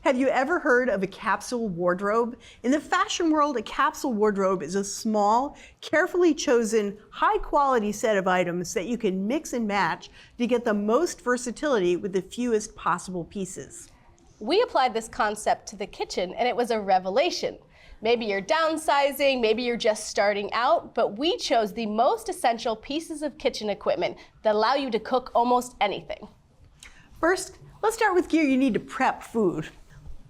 Have you ever heard of a capsule wardrobe? In the fashion world, a capsule wardrobe is a small, carefully chosen, high-quality set of items that you can mix and match to get the most versatility with the fewest possible pieces. We applied this concept to the kitchen, and it was a revelation. Maybe you're downsizing, maybe you're just starting out, but we chose the most essential pieces of kitchen equipment that allow you to cook almost anything. First, let's start with gear you need to prep food.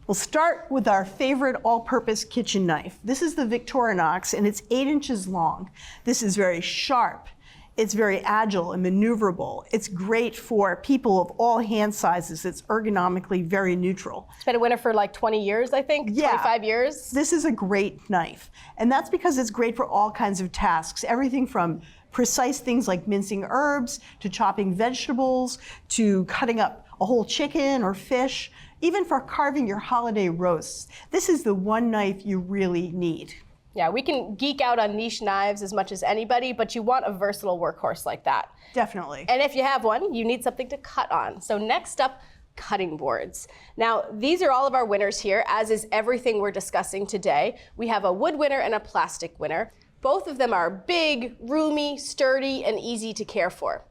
We'll start with our favorite all-purpose kitchen knife. This is the Victorinox, and it's 8 inches long. This is very sharp. It's very agile and maneuverable. It's great for people of all hand sizes. It's ergonomically very neutral. It's been a winner for like 20 years, I think, yeah. 25 years. This is a great knife, and that's because it's great for all kinds of tasks, everything from precise things like mincing herbs, to chopping vegetables, to cutting up a whole chicken or fish, even for carving your holiday roasts. This is the one knife you really need. Yeah, we can geek out on niche knives as much as anybody, but you want a versatile workhorse like that. Definitely. And if you have one, you need something to cut on. So next up, cutting boards. Now, these are all of our winners here, as is everything we're discussing today. We have a wood winner and a plastic winner. Both of them are big, roomy, sturdy, and easy to care for.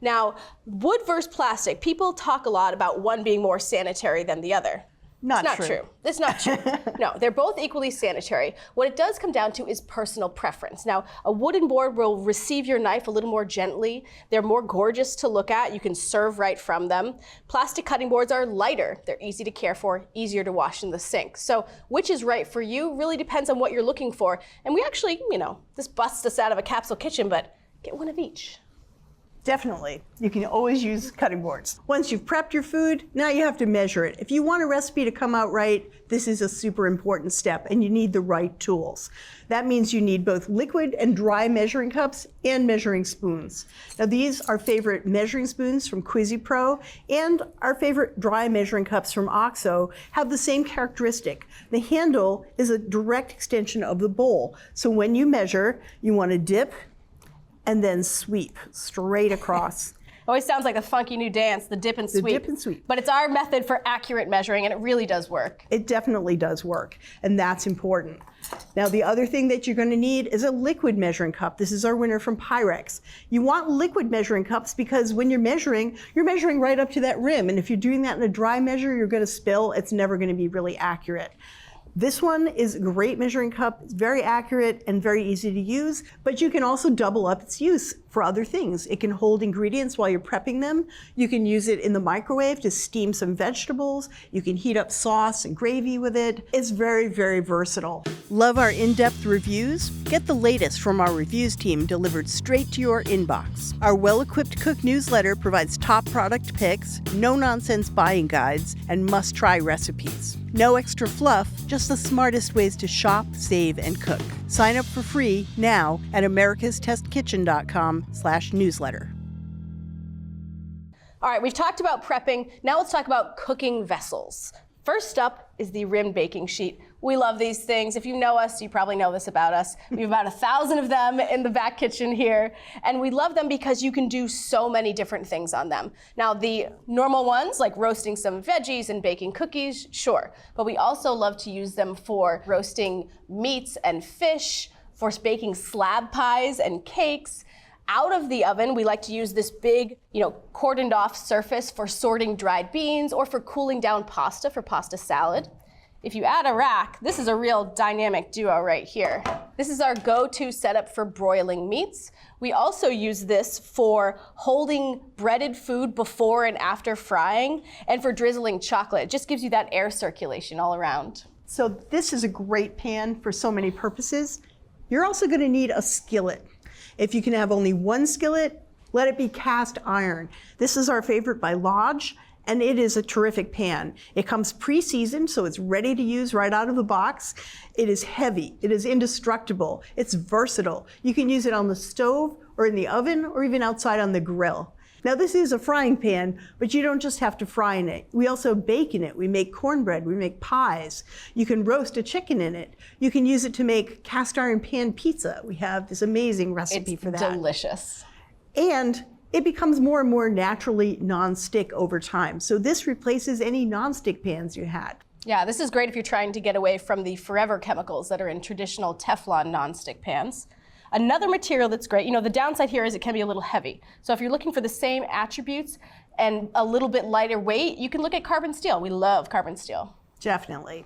Now, wood versus plastic, people talk a lot about one being more sanitary than the other. It's not true. It's not true. No, they're both equally sanitary. What it does come down to is personal preference. Now, a wooden board will receive your knife a little more gently. They're more gorgeous to look at. You can serve right from them. Plastic cutting boards are lighter. They're easy to care for, easier to wash in the sink. So which is right for you really depends on what you're looking for. And we actually, this busts us out of a capsule kitchen, but get one of each. Definitely. You can always use cutting boards. Once you've prepped your food, now you have to measure it. If you want a recipe to come out right, this is a super important step, and you need the right tools. That means you need both liquid and dry measuring cups and measuring spoons. Now these are favorite measuring spoons from QuiziPro, and our favorite dry measuring cups from OXO have the same characteristic. The handle is a direct extension of the bowl. So when you measure, you want to dip and then sweep straight across. Always sounds like a funky new dance, the dip and sweep. The dip and sweep. But it's our method for accurate measuring, and it really does work. It definitely does work, and that's important. Now, the other thing that you're going to need is a liquid measuring cup. This is our winner from Pyrex. You want liquid measuring cups because when you're measuring right up to that rim, and if you're doing that in a dry measure, you're going to spill. It's never going to be really accurate. This one is a great measuring cup. It's very accurate and very easy to use, but you can also double up its use for other things. It can hold ingredients while you're prepping them. You can use it in the microwave to steam some vegetables. You can heat up sauce and gravy with it. It's very, very versatile. Love our in-depth reviews? Get the latest from our reviews team delivered straight to your inbox. Our well-equipped cook newsletter provides top product picks, no-nonsense buying guides, and must-try recipes. No extra fluff, just the smartest ways to shop, save, and cook. Sign up for free now at americastestkitchen.com/newsletter. All right, we've talked about prepping. Now let's talk about cooking vessels. First up is the rimmed baking sheet. We love these things. If you know us, you probably know this about us. We have about 1,000 of them in the back kitchen here. And we love them because you can do so many different things on them. Now, the normal ones, like roasting some veggies and baking cookies, sure. But we also love to use them for roasting meats and fish, for baking slab pies and cakes. Out of the oven, we like to use this big, cordoned off surface for sorting dried beans or for cooling down pasta for pasta salad. If you add a rack, this is a real dynamic duo right here. This is our go-to setup for broiling meats. We also use this for holding breaded food before and after frying and for drizzling chocolate. It just gives you that air circulation all around. So this is a great pan for so many purposes. You're also going to need a skillet. If you can have only one skillet, let it be cast iron. This is our favorite by Lodge, and it is a terrific pan. It comes pre-seasoned, so it's ready to use right out of the box. It is heavy, it is indestructible, it's versatile. You can use it on the stove or in the oven or even outside on the grill. Now this is a frying pan, but you don't just have to fry in it. We also bake in it. We make cornbread, we make pies. You can roast a chicken in it. You can use it to make cast iron pan pizza. We have this amazing recipe for that. It's delicious. And it becomes more and more naturally non-stick over time. So this replaces any non-stick pans you had. Yeah, this is great if you're trying to get away from the forever chemicals that are in traditional Teflon nonstick pans. Another material that's great, the downside here is it can be a little heavy. So if you're looking for the same attributes and a little bit lighter weight, you can look at carbon steel. We love carbon steel. Definitely.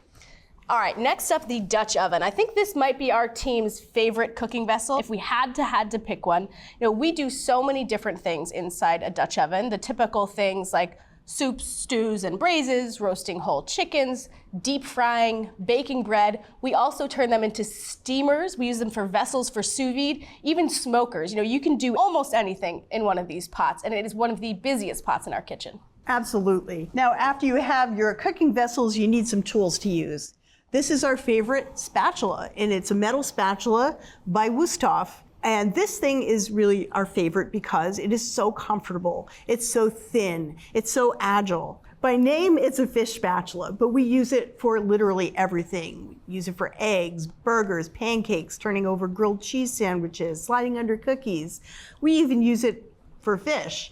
All right, next up, the Dutch oven. I think this might be our team's favorite cooking vessel. If we had to pick one, we do so many different things inside a Dutch oven. The typical things like soups, stews, and braises, roasting whole chickens, deep frying, baking bread. We also turn them into steamers. We use them for vessels for sous vide, even smokers. You can do almost anything in one of these pots, and it is one of the busiest pots in our kitchen. Absolutely. Now, after you have your cooking vessels, you need some tools to use. This is our favorite spatula, and it's a metal spatula by Wusthof. And this thing is really our favorite because it is so comfortable. It's so thin. It's so agile. By name, it's a fish spatula, but we use it for literally everything. We use it for eggs, burgers, pancakes, turning over grilled cheese sandwiches, sliding under cookies. We even use it for fish.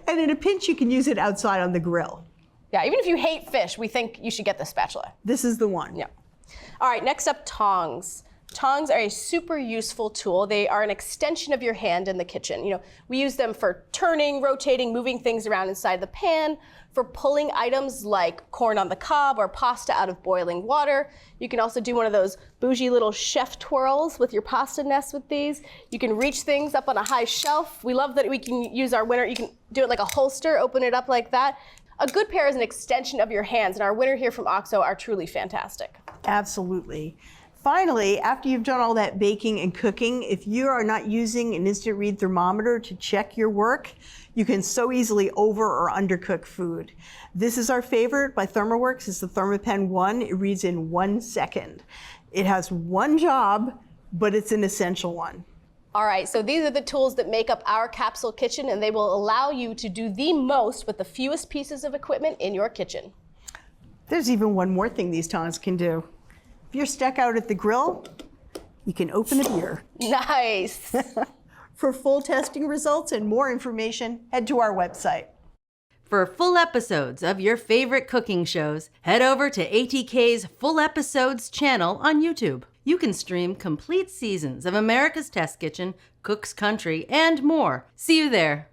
And in a pinch, you can use it outside on the grill. Yeah, even if you hate fish, we think you should get the spatula. This is the one. Yeah. All right, next up, tongs. Tongs are a super useful tool. They are an extension of your hand in the kitchen. We use them for turning, rotating, moving things around inside the pan, for pulling items like corn on the cob or pasta out of boiling water. You can also do one of those bougie little chef twirls with your pasta nest with these. You can reach things up on a high shelf. We love that we can use our winner. You can do it like a holster, open it up like that. A good pair is an extension of your hands, and our winner here from OXO are truly fantastic. Absolutely. Finally, after you've done all that baking and cooking, if you are not using an instant read thermometer to check your work, you can so easily over or undercook food. This is our favorite by ThermoWorks. It's the ThermoPen 1. It reads in 1 second. It has one job, but it's an essential one. All right, so these are the tools that make up our capsule kitchen, and they will allow you to do the most with the fewest pieces of equipment in your kitchen. There's even one more thing these tongs can do. If you're stuck out at the grill, you can open a beer. Nice. For full testing results and more information, head to our website. For full episodes of your favorite cooking shows, head over to ATK's Full Episodes channel on YouTube. You can stream complete seasons of America's Test Kitchen, Cook's Country, and more. See you there.